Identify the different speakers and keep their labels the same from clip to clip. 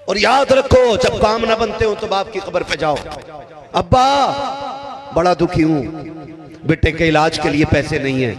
Speaker 1: और याद रखो जब काम ना बनते हो तो बाप की कब्र पे जाओ, अब्बा बड़ा दुखी हूं, बेटे के इलाज के लिए पैसे नहीं है,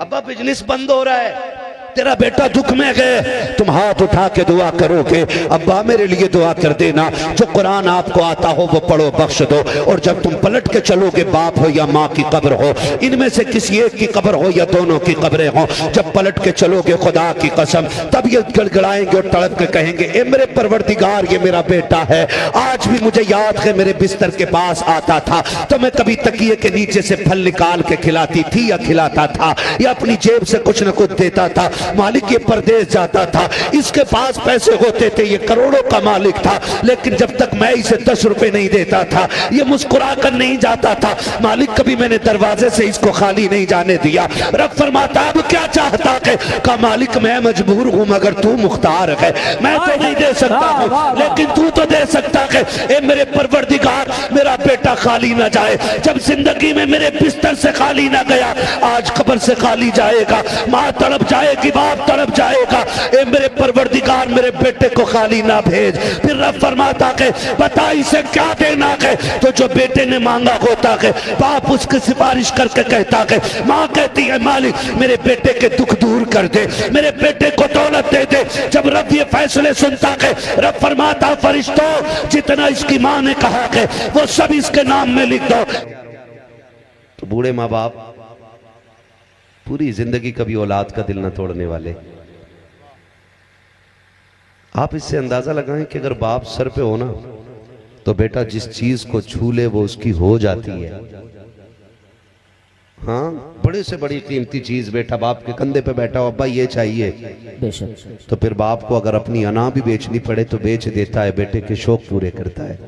Speaker 1: अब्बा बिजनेस बंद हो रहा है, तेरा बेटा दुख में गए, तुम हाथ उठा के दुआ करोगे, अब्बा मेरे लिए दुआ कर देना, जो कुरान आपको आता हो वो पढ़ो, बख्श दो। और जब तुम पलट के चलोगे, बाप हो या माँ की कब्र हो, इनमें से किसी एक की कब्र हो या दोनों की कब्रें हो, जब पलट के चलोगे खुदा की कसम, तब ये गड़गड़ाएंगे और तड़प के कहेंगे, ए मेरे परवरदिगार ये मेरा बेटा है, आज भी मुझे याद है मेरे बिस्तर के पास आता था तो मैं कभी तकिए के नीचे से फल निकाल के खिलाती थी या खिलाता था, या अपनी जेब से कुछ न कुछ देता था, मालिक ये परदेश जाता था, इसके पास पैसे होते थे, ये करोड़ों का मालिक था, लेकिन जब तक मैं इसे 10 रुपए नहीं देता था ये मुस्कुरा कर नहीं जाता था, मालिक कभी मैंने दरवाजे से इसको खाली नहीं जाने दिया। रब फरमाता अब क्या चाहता है, का मालिक मैं मजबूर हूं मगर तू मुख्तार है, मैं तो नहीं दे सकता हूं लेकिन तू तो दे सकता है, ए मेरे परवरदिगार मेरा बेटा खाली ना जाए, जब जिंदगी में मेरे बिस्तर से खाली ना गया आज कब्र से खाली जाएगा, माँ तड़प जाएगी, बाप तड़प जाएगा, ए मेरे परवरदिगार मेरे बेटे को खाली ना भेज। फिर रब फरमाता है बता इसे क्या देना है, तो जो बेटे ने मांगा होता है बाप उसकी सिफारिश करके कहता है, माँ कहती है मालिक मेरे बेटे के दुख दूर कर दे, मेरे बेटे को दौलत दे दे। जब रब ये फैसले सुनता है रब फरमाता फरिश्तों जितना इसकी माँ ने कहा है वो सब इसके नाम में लिख दो। तो बूढ़े माँ बाप पूरी जिंदगी कभी औलाद का दिल ना तोड़ने वाले, आप इससे अंदाजा लगाएं कि अगर बाप सर पे हो ना तो बेटा जिस चीज को छू ले वो उसकी हो जाती है। हाँ, बड़े से बड़ी कीमती चीज बेटा बाप के कंधे पे बैठा हो, अब्बा ये चाहिए, तो फिर बाप को अगर अपनी अना भी बेचनी पड़े तो बेच देता है, बेटे के शौक पूरे करता है।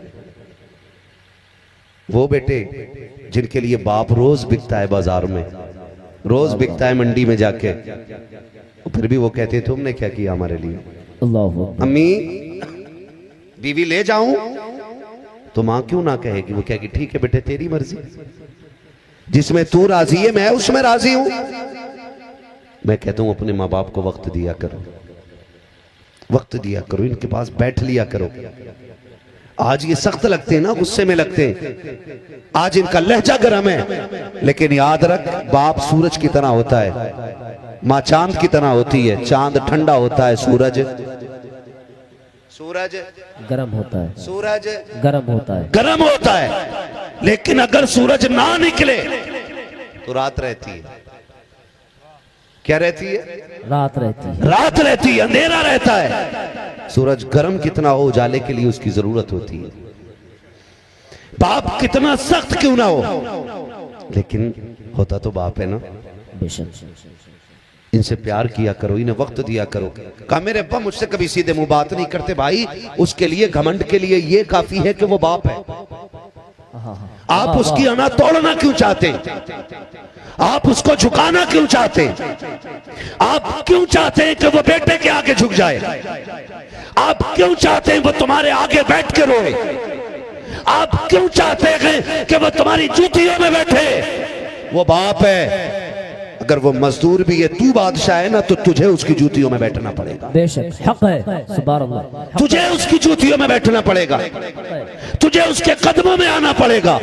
Speaker 1: वो बेटे जिनके लिए बाप रोज बिकता है बाजार में, रोज बिकता है मंडी में जाके, फिर भी वो कहते तुमने क्या किया हमारे लिए, अम्मी बीवी ले जाऊं, तो मां क्यों ना कहेगी, वो कहेगी ठीक है बेटे तेरी मर्जी, जिसमें तू राजी है मैं उसमें राजी हूं। मैं कहता हूं अपने माँ बाप को वक्त दिया करो, वक्त दिया करो, इनके पास बैठ लिया करो। आज ये सख्त लगते हैं ना, गुस्से में लगते हैं, आज इनका लहजा गर्म है, लेकिन याद रख बाप सूरज की तरह होता है, माँ चांद की तरह होती है, चांद ठंडा होता है, सूरज
Speaker 2: गर्म होता है,
Speaker 1: सूरज
Speaker 2: गर्म होता है,
Speaker 1: गर्म होता है। लेकिन अगर सूरज ना निकले तो रात रहती है, क्या रहती है,
Speaker 2: रात रहती है,
Speaker 1: रात रहती है, अंधेरा रहता है। सूरज गर्म कितना हो उजाले के लिए उसकी जरूरत होती है, बाप कितना सख्त क्यों ना हो लेकिन होता तो बाप है ना। इनसे प्यार किया करो, इन्हें वक्त दिया करो। कहा मेरे अब्बा मुझसे कभी सीधे मुंह बात नहीं करते, भाई उसके लिए घमंड के लिए ये काफी है कि वो बाप है, आप उसकी अना तोड़ना क्यों चाहते, आप उसको झुकाना क्यों चाहते, आप क्यों चाहते हैं कि वो बेटे के आगे झुक जाए, आप क्यों चाहते हैं वो तुम्हारे आगे बैठ के रोए, आप क्यों चाहते हैं कि वो तुम्हारी जूतियों में बैठे, वो बाप है। अगर वो मजदूर भी है, तू बादशाह है ना, तो तुझे उसकी जूतियों में बैठना पड़ेगा,
Speaker 2: बेशक हक है, सुभान अल्लाह,
Speaker 1: तुझे उसकी जूतियों में बैठना पड़ेगा, तुझे उसके कदमों में आना पड़ेगा।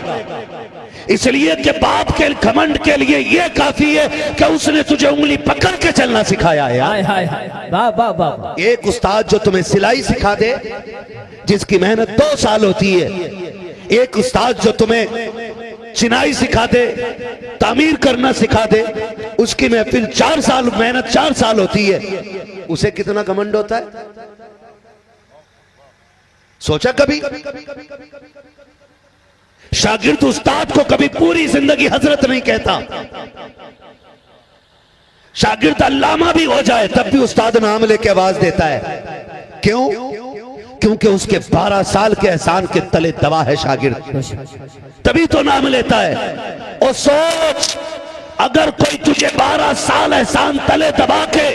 Speaker 1: इसलिए कि बाप के घमंड के लिए ये काफी है कि उसने तुझे उंगली पकड़ के चलना सिखाया है।
Speaker 2: हाय हाय हाय, वाह वाह वाह।
Speaker 1: एक उस्ताद जो तुम्हें सिलाई सिखा दे, जिसकी मेहनत 2 साल होती है, एक उस्ताद जो तुम्हें चिनाई सिखा दे, तामीर करना सिखा दे, उसकी महफिल 4 साल मेहनत 4 साल होती है, उसे कितना घमंड होता है, सोचा कभी? शागिर्द उस्ताद को कभी पूरी जिंदगी हजरत नहीं कहता, शागिर्द अल्लामा भी हो जाए तब भी उस्ताद नाम लेके आवाज देता है। क्यों? क्योंकि उसके 12 साल के एहसान के तले दबा है शागिर्द, तभी तो नाम लेता है। और सोच, अगर कोई तुझे 12 साल एहसान तले दबा के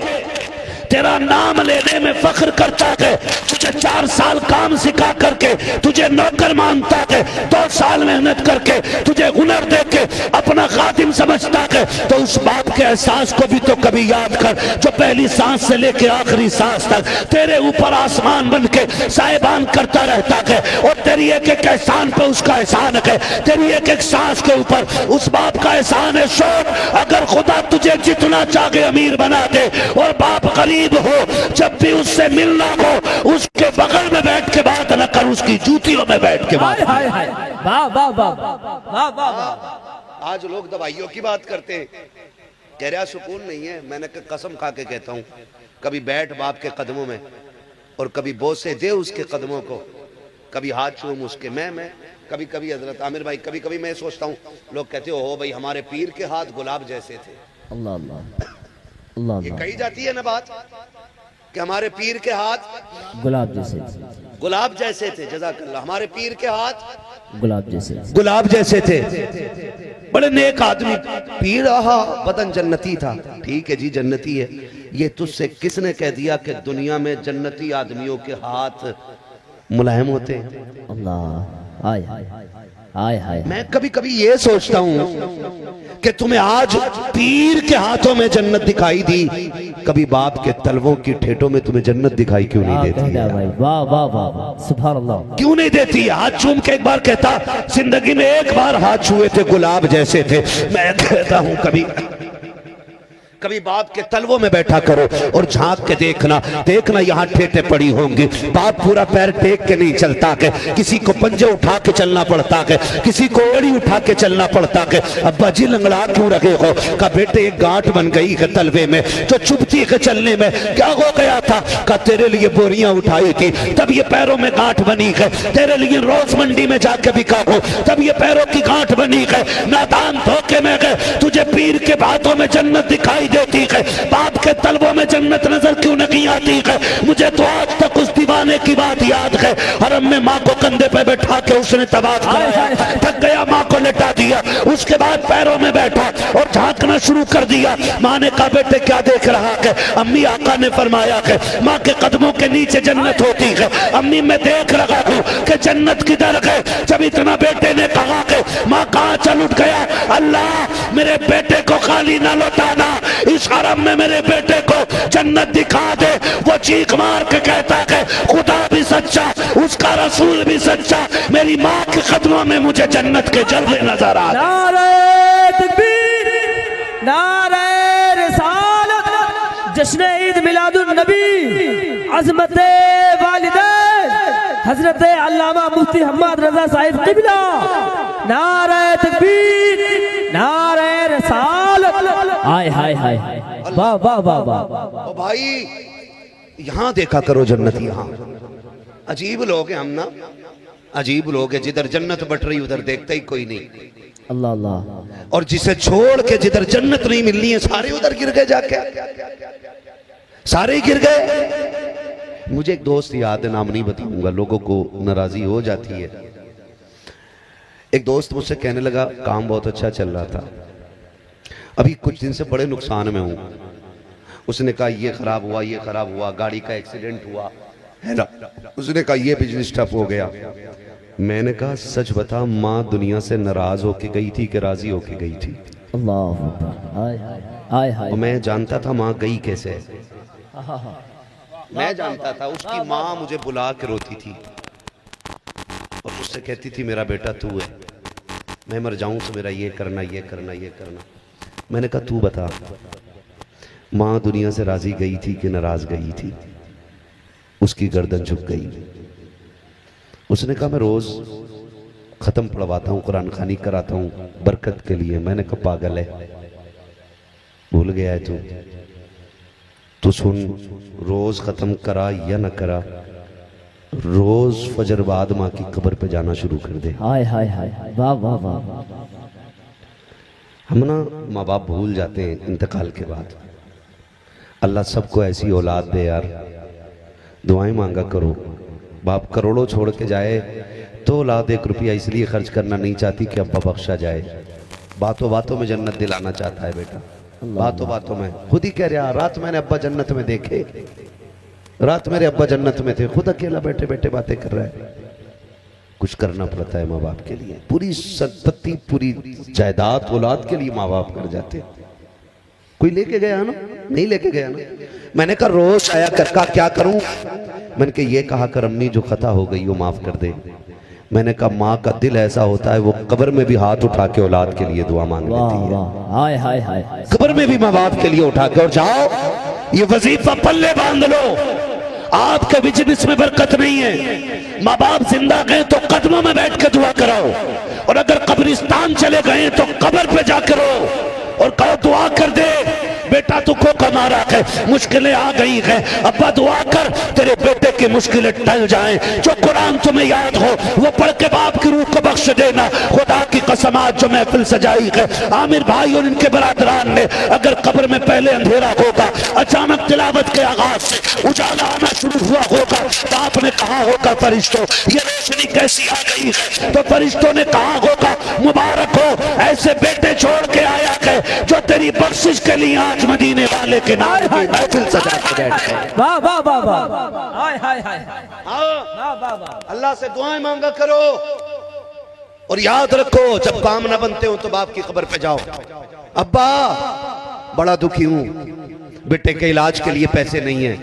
Speaker 1: तेरा नाम लेने में फख्र करता है, तुझे 4 साल काम सिखा करके तुझे नौकर मानता है, 2 साल मेहनत करके तुझे हुनर देके अपना खादिम समझता है, तो उस बाप के एहसास को भी तो कभी याद कर जो पहली सांस से लेके आखिरी सांस तक तेरे ऊपर आसमान बन के साहिबान करता रहता है, और तेरी एक एक एहसान पे उसका एहसान है, तेरी एक एक सांस के ऊपर उस बाप का एहसान है। शोक, अगर खुदा तुझे जितना चाहे अमीर बना दे और बाप गरीब हो, जब भी उससे मिलना हो उसके बगल में बैठ के बात न कर, उसकी जूतियों में बैठ के बात।
Speaker 2: हाय हाय वाह वाह वाह वाह वाह वाह।
Speaker 1: आज लोग दवाइयों की बात करते हैं, कह रहा सुकून नहीं है। मैंने कसम खा के कहता हूं, कभी बैठ बाप के कदमों में और कभी बोसे दे उसके कदमों को, कभी हाथ चूम उसके। मैं कभी कभी हजरत आमिर भाई, कभी कभी मैं सोचता हूँ, लोग कहते हो भाई हमारे पीर के हाथ गुलाब जैसे थे।
Speaker 2: अल्लाह अल्लाह अल्लाह
Speaker 1: ये
Speaker 2: अल्लाह।
Speaker 1: कही जाती है ना बात कि हमारे पीर के हाथ
Speaker 2: गुलाब जैसे
Speaker 1: गुलाब जैसे थे। जज़ाकल्लाह। हमारे पीर के हाथ
Speaker 2: गुलाब जैसे
Speaker 1: गुलाब जैसे थे। बड़े नेक आदमी पीर, आहा बदन जन्नती था। ठीक है जी, जन्नती है। ये तुझसे किसने कह दिया कि दुनिया में जन्नती आदमियों के हाथ मुलायम होते हैं?
Speaker 2: अल्लाह। हाय हाय हाय हाय।
Speaker 1: मैं कभी कभी ये सोचता हूँ कि तुम्हें आज पीर के हाथों में जन्नत दिखाई दी, कभी बाप के तलवों की ठेठों में तुम्हें जन्नत दिखाई क्यों नहीं देती?
Speaker 2: भाई वाह वाह वाह वाह, सुभान अल्लाह।
Speaker 1: क्यों नहीं देती? हाथ चूम के एक बार कहता, जिंदगी में एक बार हाथ छुए थे, गुलाब जैसे थे। मैं कहता हूं कभी कभी बाप के तलवों में बैठा करो और झांक के देखना, देखना यहाँ ठेठे पड़ी होंगी। बाप पूरा पैर टेक के नहीं चलता के, किसी को पंजे उठा के चलना पड़ता के, किसी को एड़ी उठा के चलना पड़ता के। अब्बा जी लंगड़ा क्यों रखे हो? का बेटे एक गांठ बन गई है तलवे में जो चुभती है चलने में। क्या हो गया था? का तेरे लिए बोरियां उठाई थी तब ये पैरों में गांठ बनी है, तेरे लिए रोज मंडी में जाके बिका हो तब ये पैरों की गांठ बनी है। नादान धोखे में गए, तुझे पीर के बातों में जन्नत दिखाई देती है, बाप के तलवों में जन्नत नजर क्यों नहीं आती है? मुझे तो आज तक उस दीवाने की बात याद है, हरम में माँ को कंधे पे बैठा के उसने तबाह कराया, थक गया माँ को लेटा दिया, उसके बाद पैरों में बैठा और झांकना शुरू कर दिया। माँ ने कहा बेटे क्या देख रहा है? अम्मी आका ने फरमाया है माँ के कदमों के नीचे जन्नत होती है। अम्मी मैं देख रहा हूँ कि जन्नत किधर है। जब इतना बेटे ने कहा कि माँ कहाँ चल उठ गया, अल्लाह मेरे बेटे को खाली ना लौटाना, इस हरम में मेरे बेटे को जन्नत दिखा दे। वो चीख मार के कहता है खुदा भी सच्चा, उसका रसूल भी सच्चा, मेरी माँ के कदमों में मुझे जन्नत के जलवे नजर आ रहे।
Speaker 2: नारे तकबीर, नारे रिसालत, जश्न ईद मिलादुन नबी, अज़मत वालिदैन हजरत अल्लामा मुफ्ती हम्मद रजा साहिब किबला। नारे तकबीर, नारे रिसालत। हाय हाय हाय वाह वाह वाह वाह।
Speaker 1: ओ भाई यहाँ देखा करो जन्नत। यहाँ अजीब लोग हैं हम ना, अजीब लोग हैं। जिधर जन्नत बट रही उधर देखता ही कोई नहीं।
Speaker 2: अल्लाह अल्लाह।
Speaker 1: और जिसे छोड़ के जिधर जन्नत नहीं मिलनी है सारे उधर गिर गए, जाके सारे गिर गए। मुझे एक दोस्त याद है, नाम नहीं बताऊंगा, लोगों को नाराजगी हो जाती है। एक दोस्त मुझसे कहने लगा काम बहुत अच्छा चल रहा था, अभी कुछ दिन से बड़े नुकसान में हूं। उसने कहा ये खराब हुआ, ये खराब हुआ, गाड़ी का एक्सीडेंट हुआ है ना। उसने कहा ये बिजनेस ठप हो गया। मैंने कहा सच बता, माँ दुनिया से नाराज होके गई थी कि राजी होके गई थी?
Speaker 2: अल्लाह अकबर। हाय हाय हाय।
Speaker 1: मैं जानता था माँ गई कैसे, मैं जानता था। उसकी माँ मुझे बुला के रोती थी और उससे कहती थी मेरा बेटा तू है, मैं मर जाऊं तो मेरा ये करना, ये करना, ये करना। मैंने कहा तू बता, माँ दुनिया से राजी गई थी कि नाराज गई थी? उसकी गर्दन झुक गई। उसने कहा मैं रोज खत्म पढ़वाता हूँ, कुरान खानी कराता हूँ बरकत के लिए। मैंने कहा पागल है, भूल गया है तू? तो सुन, रोज खत्म करा या न करा, रोज फजर बाद माँ की कब्र पे जाना शुरू कर दे।
Speaker 2: हाय हाय हाय वाह वाह वाह।
Speaker 1: हम ना माँ बाप भूल जाते हैं इंतकाल के बाद। अल्लाह सबको ऐसी औलाद दे यार, दुआएं मांगा करो। बाप करोड़ों छोड़ के जाए तो औलाद 1 रुपया इसलिए खर्च करना नहीं चाहती कि अब्बा बख्शा जाए, बातों बातों में जन्नत दिलाना चाहता है बेटा। बातों बातों में खुद ही कह रहा, रात मैंने अब्बा जन्नत में देखे, रात मेरे अब्बा जन्नत में थे, खुद अकेला बैठे बैठे बातें कर रहा है। कुछ करना पड़ता है माँ बाप के लिए, पूरी संपत्ति पूरी जायदाद औलाद के लिए माँ बाप कर जाते। कोई लेके गया ना? नहीं लेके गया ना। मैंने कहा रोज आया कर का क्या करूं? मैंने कहा ये कहा कर अम्मी जो खता हो गई वो माफ कर दे। मैंने कहा माँ का दिल ऐसा होता है वो कब्र में भी हाथ उठा के औलाद के लिए दुआ मांग लेती है।
Speaker 2: हाय हाय हाय,
Speaker 1: कब्र में भी माँ बाप के लिए उठा के, और जाओ ये वजीफा पल्ले बांध लो, आपके बिजनेस में बरकत नहीं है। माँ बाप जिंदा गए तो कदमों में बैठ के दुआ कराओ, और अगर कब्रिस्तान चले गए तो कब्र पे जा करो और कहो दुआ कर दे बेटा तुझको कमा रहा है, मुश्किलें आ गई हैं, अब्बा दुआ कर तेरे बेटे की मुश्किलें टल जाएं। जो कुरान तुम्हें याद हो वो पढ़ के बाप की रूह को बख्श देना। खुदा की कसम आज जो महफिल सजाई है आमिर भाई और इनके बरादरान ने, अगर कब्र में पहले अंधेरा होगा, अचानक तिलावत के आगाज से उजाला आना शुरू हुआ होगा, बाप ने कहा होगा फरिश्तों ये रोशनी कैसी आ गई है, तो फरिश्तों ने कहा होगा मुबारक हो ऐसे बेटे छोड़ के आया है जो तेरी बख्शिश के लिए आज मदीने वाले के नाम की महफिल सजा के बैठ गए।
Speaker 2: वाह वाह वाह वाह, हाय हाय हाय, वाह वाह वाह।
Speaker 1: अल्लाह से दुआएं मांगा करो, और याद रखो जब काम ना बनते हो तो बाप की कब्र पे जाओ, अब्बा बड़ा दुखी हूं, बेटे के इलाज के लिए पैसे नहीं है,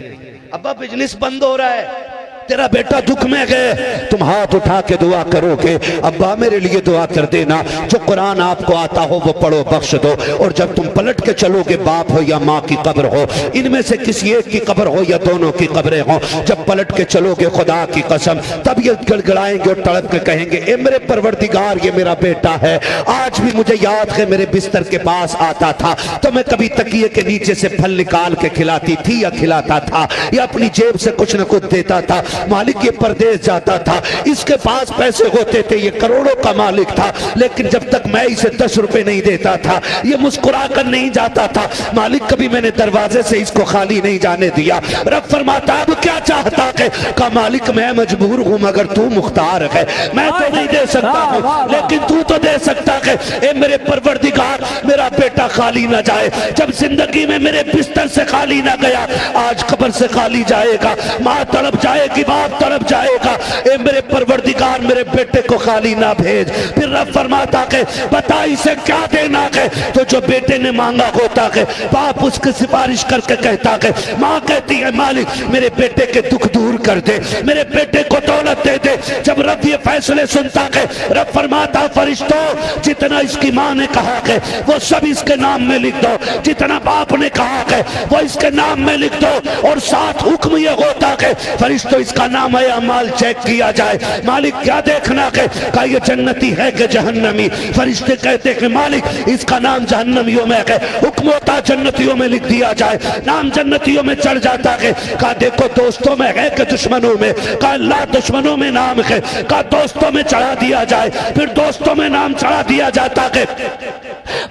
Speaker 1: अब्बा बिजनेस बंद हो रहा है, तेरा बेटा दुख में गए, तुम हाथ उठा के दुआ करोगे अब्बा मेरे लिए दुआ कर देना, जो कुरान आपको आता हो वो पढ़ो बख्श दो। और जब तुम पलट के चलोगे बाप हो या माँ की कब्र हो, इनमें से किसी एक की कब्र हो या दोनों की कब्रें हो, जब पलट के चलोगे खुदा की कसम तब ये गड़गड़ाएंगे और तड़प के कहेंगे ए मेरे परवरदिगार ये मेरा बेटा है, आज भी मुझे याद है मेरे बिस्तर के पास आता था तो मैं कभी तकिए के नीचे से फल निकाल के खिलाती थी या खिलाता था, या अपनी जेब से कुछ न कुछ देता था, मालिक ये परदेश जाता था, इसके पास पैसे होते थे, ये करोड़ों का मालिक था, लेकिन जब तक मैं इसे 10 रुपए नहीं देता था ये मुस्कुरा कर नहीं जाता था, मालिक कभी मैंने दरवाजे से इसको खाली नहीं जाने दिया। रब फरमाता अब क्या चाहता है? का मालिक मैं मजबूर हूं मगर तू मुख्तार है, मैं तो नहीं दे सकता हूं लेकिन तू तो दे सकता है। ए मेरे परवरदिगार मेरा बेटा खाली ना जाए, जब जिंदगी में मेरे बिस्तर से खाली ना गया आज कब्र से खाली जाएगा, माँ तड़प जाएगी बाप तड़प जाएगा, ए मेरे परवरदिगार मेरे बेटे को खाली ना भेज। फिर रब फरमाता है बता इसे क्या देना है, तो जो बेटे ने मांगा होता है बाप उसकी सिफारिश करके कहता है, माँ कहती है मालिक मेरे बेटे के दुख दूर कर दे, मेरे बेटे को दौलत दे दे। जब रब ये फैसले सुनता है रब फरमाता फरिश्तों जितना इसकी माँ ने कहा है वो सब इसके नाम में लिख दो, जितना बाप ने कहा है वो इसके नाम में लिख दो, और साथ हुक्म ये होता है फरिश्तों इसका नाम है अमाल चेक किया जाए। मालिक क्या देखना है? का ये जन्नती है कि जहन्नमी? फरिश्ते कहते हैं मालिक इसका नाम जहन्नमियों में है, हुक्म होता जन्नतियों में लिख दिया जाए, नाम जन्नतियों में चढ़ जाता है। का देखो दोस्तों में है कि दुश्मनों में? का अल्लाह दुश्मनों में नाम है, का दोस्तों में चढ़ा दिया जाए, फिर दोस्तों में नाम चढ़ा दिया जाता है।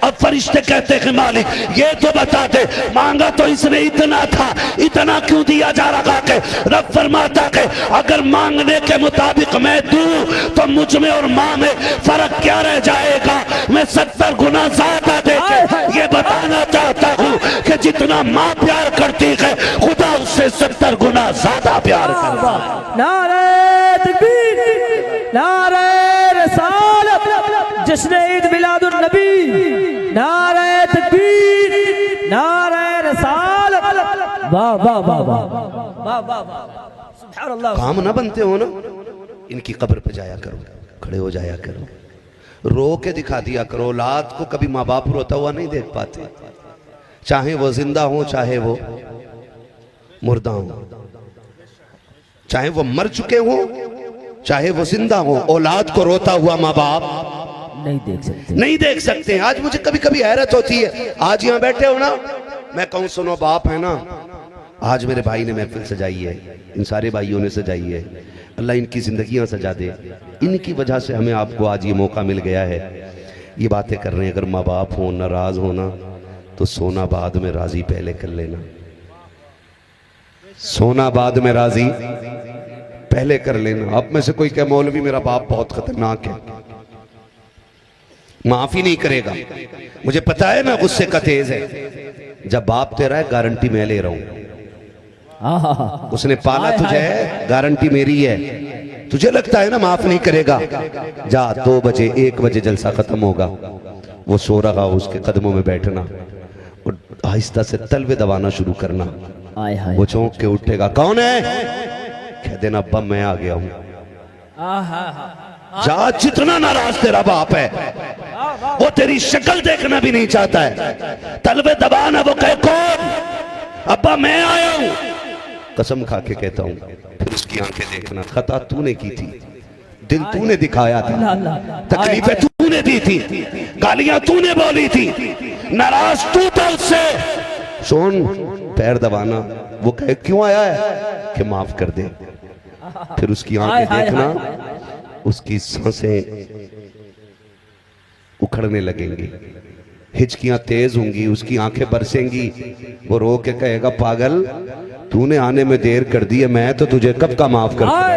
Speaker 1: अब फरिश्ते कहते हैं मालिक ये तो बता दे मांगा तो इसने इतना था, इतना क्यों दिया जा रहा है? रब फरमाता है अगर मांगने के मुताबिक मैं दूं तो मुझ में और माँ में फर्क क्या रह जाएगा? मैं 70 गुना ज्यादा देके ये बताना चाहता हूँ कि जितना माँ प्यार करती है खुदा उससे 70 गुना ज्यादा प्यार करता है।
Speaker 2: नारे तकबीर, नारे रिसालत, जश्न ईद मिलादुन नबी, नारे तकबीर, नारे रिसालत, वाह वाह वाह वाह वाह वाह वाह, सुभान अल्लाह।
Speaker 1: काम ना बनते हो ना इनकी कब्र पे जाया करो, खड़े हो जाया करो, रो के दिखा दिया करो। औलाद को कभी माँ बाप रोता हुआ नहीं देख पाते, चाहे वो जिंदा हो चाहे वो मुर्दा हो, चाहे वो मर चुके हो चाहे वो जिंदा हो, औलाद को रोता हुआ माँ बाप
Speaker 2: नहीं देख सकते,
Speaker 1: नहीं देख सकते। आज मुझे कभी कभी हैरत होती है, आज यहाँ बैठे हो ना, मैं कहूँ सुनो बाप है ना, आज मेरे भाई ने महफिल सजाई है, इन सारे भाइयों ने सजाई है, अल्लाह इनकी जिंदगियां सजा दे, इनकी वजह से हमें आपको आज ये मौका मिल गया है, ये बातें कर रहे हैं। अगर माँ बाप हो नाराज होना तो सोना बाद में राजी पहले कर लेना, सोना बाद में राजी पहले कर लेना। अब में से कोई कहे मौलवी मेरा बाप बहुत खतरनाक है, माफ ही नहीं करेगा। मुझे पता है ना गुस्से का तेज है। जब बाप तेरा है गारंटी मैं ले रहा हूं। उसने पाला तुझे, गारंटी मेरी है। तुझे लगता है ना माफ नहीं करेगा, जा 2 बजे 1 बजे जलसा खत्म होगा, वो सो रहा, उसके कदमों में बैठना और आहिस्ता से तलवे दबाना शुरू करना। वो चौंक के उठेगा, कौन है? कह देना अब्बा मैं आ गया हूं। जा, जितना नाराज तेरा बाप है वो तेरी शक्ल देखना भी नहीं चाहता है। तलवे दबाना, वो कहे कौन? अब्बा मैं आया हूं। कसम खा के कहता हूं, फिर उसकी आंखें देखना, खता तूने की थी, दिल तूने दिखाया था, तकलीफें तूने दी थी, गालियां तूने बोली थी, नाराज तू था उससे। सुन, पैर दबाना, वो कहे क्यों आया है? कि माफ कर दे। फिर उसकी आंखें देखना, उसकी सांसें उखड़ने लगेंगी, हिचकियां तेज होंगी, उसकी आंखें बरसेंगी। वो रो के कहेगा पागल, तूने आने में देर कर दी है, मैं तो तुझे कब का माफ कर दिया।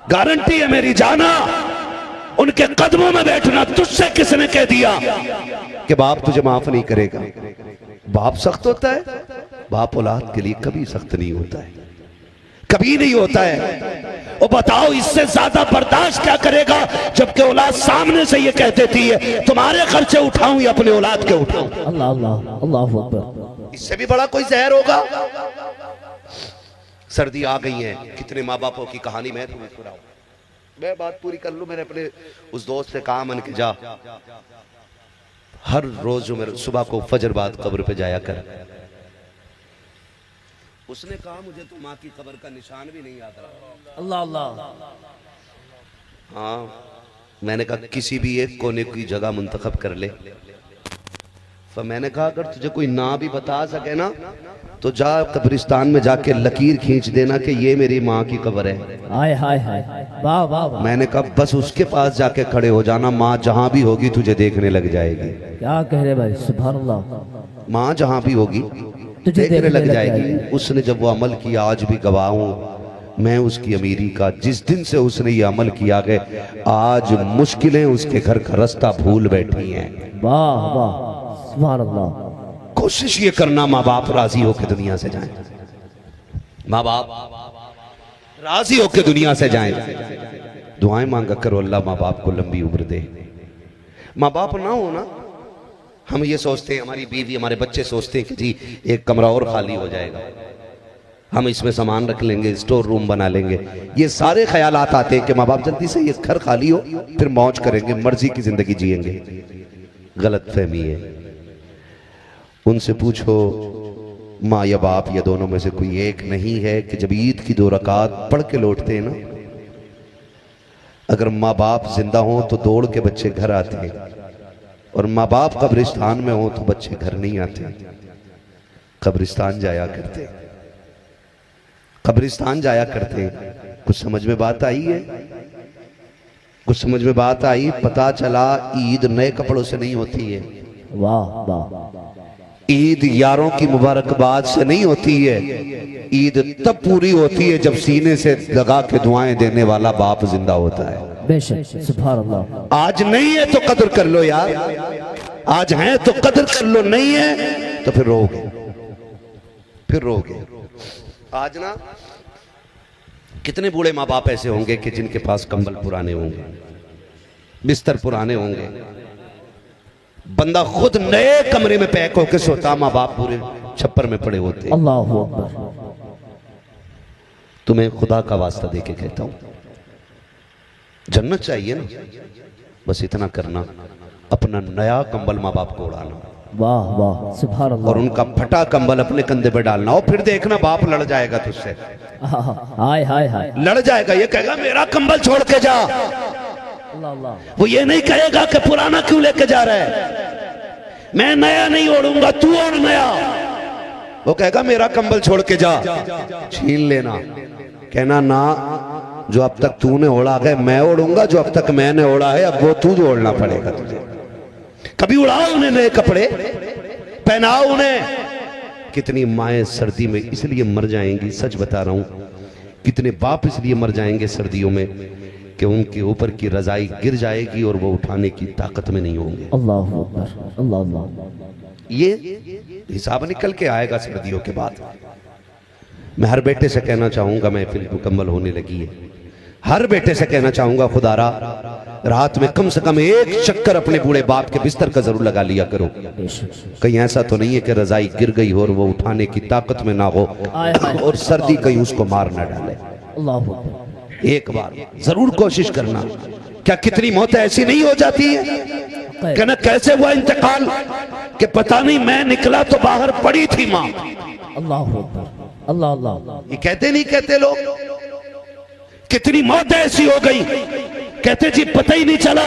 Speaker 1: गारंटी है मेरी, जाना उनके कदमों में बैठना। तुझसे किसने कह दिया कि बाप तुझे माफ नहीं करेगा? बाप सख्त होता है? बाप औलाद के लिए कभी सख्त नहीं होता है, कभी नहीं होता है। और बताओ इससे ज्यादा बर्दाश्त क्या करेगा, जबकि औलाद सामने से ये कह देती है तुम्हारे खर्चे उठाऊं या अपने औलाद के उठाऊं।
Speaker 2: अल्लाह अल्लाह अल्लाहू अकबर।
Speaker 1: इससे भी बड़ा कोई जहर होगा? सर्दी आ गई है, कितने माँ बापों की कहानी मैं तुम्हें सुनाऊं। मैं बात पूरी कर लूं। मैंने अपने उस दोस्त से कहा, मन के जा, हर रोज जो मेरे सुबह को फजर बाद कब्र पे जाया कर। उसने कहा मुझे तो माँ की कब्र का निशान भी नहीं याद रहा।
Speaker 2: अल्लाह अल्लाह।
Speaker 1: हाँ, मैंने कहा किसी भी एक कोने की जगह मुंतखब कर ले। तो मैंने कहा अगर तुझे कोई ना भी बता सके ना, तो जा कब्रिस्तान में जाके लकीर खींच देना कि ये मेरी माँ की कब्र है।
Speaker 2: हाय हाय हाय, वाह वाह वाह।
Speaker 1: मैंने कहा बस उसके पास जाके खड़े हो जाना, माँ जहां भी होगी तुझे देखने लग जाएगी।
Speaker 2: क्या कह रहे भाई, सुभान अल्लाह।
Speaker 1: माँ जहां भी होगी
Speaker 2: तुझे
Speaker 1: देखने लग जाएगी। उसने जब वो अमल किया, आज भी गवाह हूं मैं उसकी अमीरी का। जिस दिन से उसने ये अमल किया है, आज मुश्किलें उसके घर का रास्ता भूल बैठी हैं।
Speaker 2: वाह वाह, सुभान अल्लाह।
Speaker 1: कोशिश ये करना माँ बाप राजी होकर दुनिया से जाएं, माँ बाप राजी होकर दुनिया से जाएं। दुआएं मांगा करो, अल्लाह माँ बाप को लंबी उम्र दे। माँ बाप ना हो ना, हम ये सोचते हैं, हमारी बीवी हमारे बच्चे सोचते हैं कि जी एक कमरा और खाली हो जाएगा, हम इसमें सामान रख लेंगे, स्टोर रूम बना लेंगे। ये सारे ख्यालात आते हैं कि माँ बाप जल्दी से ये घर खाली हो, फिर मौज करेंगे, मर्जी की जिंदगी जिएंगे। गलत फहमी है। उनसे पूछो माँ या बाप या दोनों में से कोई एक नहीं है कि जब ईद की 2 रकात पढ़ के लौटते हैं ना, अगर माँ बाप जिंदा हो तो दौड़ के बच्चे घर आते हैं, और माँ बाप कब्रिस्तान में हो तो बच्चे घर नहीं आते, कब्रिस्तान जाया करते, कब्रिस्तान जाया करते। कुछ समझ में बात आई है? कुछ समझ में बात आई? पता चला ईद नए कपड़ों से नहीं होती है।
Speaker 2: वाह वाह।
Speaker 1: ईद यारों की मुबारकबाद से नहीं होती है। ईद तब पूरी होती है जब सीने से लगा के दुआएं देने वाला बाप जिंदा होता है।
Speaker 2: बेशक, सुभान अल्लाह।
Speaker 1: आज नहीं है तो कदर कर लो यार, आज है तो कदर कर लो, नहीं है तो फिर रोगे, फिर रोगे। आज ना कितने बूढ़े माँ बाप ऐसे होंगे कि जिनके पास कंबल पुराने होंगे, बिस्तर पुराने होंगे, बंदा खुद नए कमरे में पैक होकर सोता, माँ बाप पूरे छप्पर में पड़े होते।
Speaker 2: अल्लाह अकबर।
Speaker 1: तुम्हें खुदा का वास्ता देके कहता हूं, जन्नत चाहिए ना, बस इतना करना, अपना नया कंबल माँ बाप को उड़ाना।
Speaker 2: वाह वाह, सुभान अल्लाह।
Speaker 1: और उनका फटा कंबल अपने कंधे पे डालना, और फिर देखना बाप लड़ जाएगा तुझसे।
Speaker 2: हाय हाय हाय,
Speaker 1: लड़ जाएगा, ये कहेगा मेरा कंबल छोड़ के जा।
Speaker 2: अल्लाह अल्लाह।
Speaker 1: वो ये नहीं कहेगा कि पुराना क्यों लेके जा रहा है, मैं नया नहीं ओढ़ूंगा, तू ओढ़ नया। वो कहेगा मेरा कंबल छोड़ के जा। छीन लेना, कहना ना, जो अब तक तूने ओढ़ा है मैं ओढ़ूंगा, जो अब तक मैंने ओढ़ा है अब वो तू ओढ़ना पड़ेगा तुझे। कभी उड़ाओ उन्हें नए कपड़े, पहनाओ उन्हें। कितनी माएं सर्दी में इसलिए मर जाएंगी, सच बता रहा हूं, कितने बाप इसलिए मर जाएंगे सर्दियों में कि उनके ऊपर की रजाई गिर जाएगी और वो उठाने की ताकत में नहीं होंगे।
Speaker 2: अल्लाह अकबर, अल्लाह अल्लाह।
Speaker 1: ये हिसाब निकल के आएगा सर्दियों के बाद। मैं हर बेटे से कहना चाहूंगा, महफिल मुकम्मल होने लगी है, हर बेटे से कहना चाहूंगा, खुदारा रात में कम से कम एक चक्कर अपने बूढ़े बाप के बिस्तर का जरूर लगा लिया करो। कहीं ऐसा तो नहीं है कि रजाई गिर गई हो और वो उठाने की ताकत में ना हो और सर्दी कहीं उसको मार ना डाले।
Speaker 2: अल्लाह अकबर।
Speaker 1: एक बार जरूर कोशिश करना। क्या कितनी मौतें ऐसी नहीं हो जाती है कि ना कैसे हुआ इंतकाल कि पता नहीं, मैं निकला तो बाहर पड़ी थी माँ।
Speaker 2: अल्लाह अकबर, अल्लाह अल्लाह।
Speaker 1: ये कहते नहीं कहते लोग, कितनी मौत ऐसी हो गई, कहते जी पता ही नहीं चला,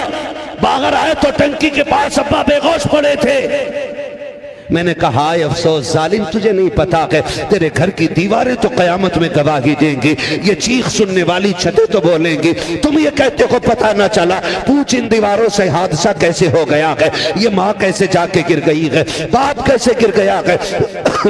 Speaker 1: बाहर आए तो टंकी के पास अब्बा बेहोश पड़े थे। मैंने कहा हाय अफसोस जालिम, तुझे नहीं पता कि तेरे घर की दीवारें तो कयामत में गवाही देंगी, ये चीख सुनने वाली छतें तो बोलेंगी। तुम ये कहते हो पता ना चला, पूछ इन दीवारों से हादसा कैसे हो गया है, ये माँ कैसे जाके गिर गई है, बाप कैसे गिर गया है,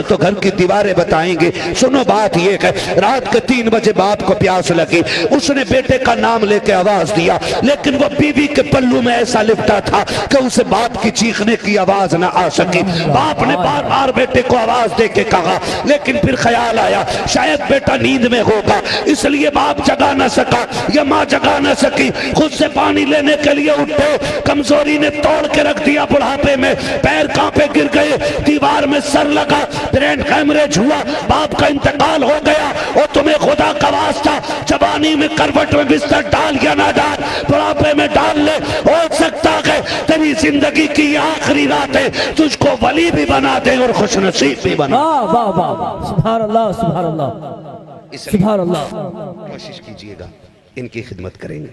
Speaker 1: तो घर की दीवारें बताएंगे। सुनो बात ये है, रात के 3 बजे बाप को प्यास लगी, उसने बेटे का नाम लेके आवाज दिया, लेकिन वो बीवी के पल्लू में ऐसा लिपटा था कि उसे बाप की चीखने की आवाज ना आ सकी। बाप ने बार बार बेटे को आवाज दे के कहा, लेकिन फिर ख्याल आया शायद बेटा नींद में होगा, इसलिए बाप जगा ना सका या माँ जगा ना सकी। खुद से पानी लेने के लिए उठे, कमजोरी ने तोड़ के रख दिया, बुढ़ापे में पैर कांपे गिर गए, दीवार में सर लगा, ब्रेन हैमरेज हुआ, बाप का इंतकाल हो गया। और तुम्हें खुदा का वास्ता, जवानी में करवट में बिस्तर डाल या ना डाल, बुढ़ापे में डाल ले, हो सकता है तेरी जिंदगी की आखिरी रातें तुझको वली भी बना दे और खुश नसीब भी बना।
Speaker 2: वाह वाह वाह, सुभान अल्लाह, सुभान अल्लाह, सुभान अल्लाह।
Speaker 1: कोशिश कीजिएगा, इनकी खिदमत करेंगे।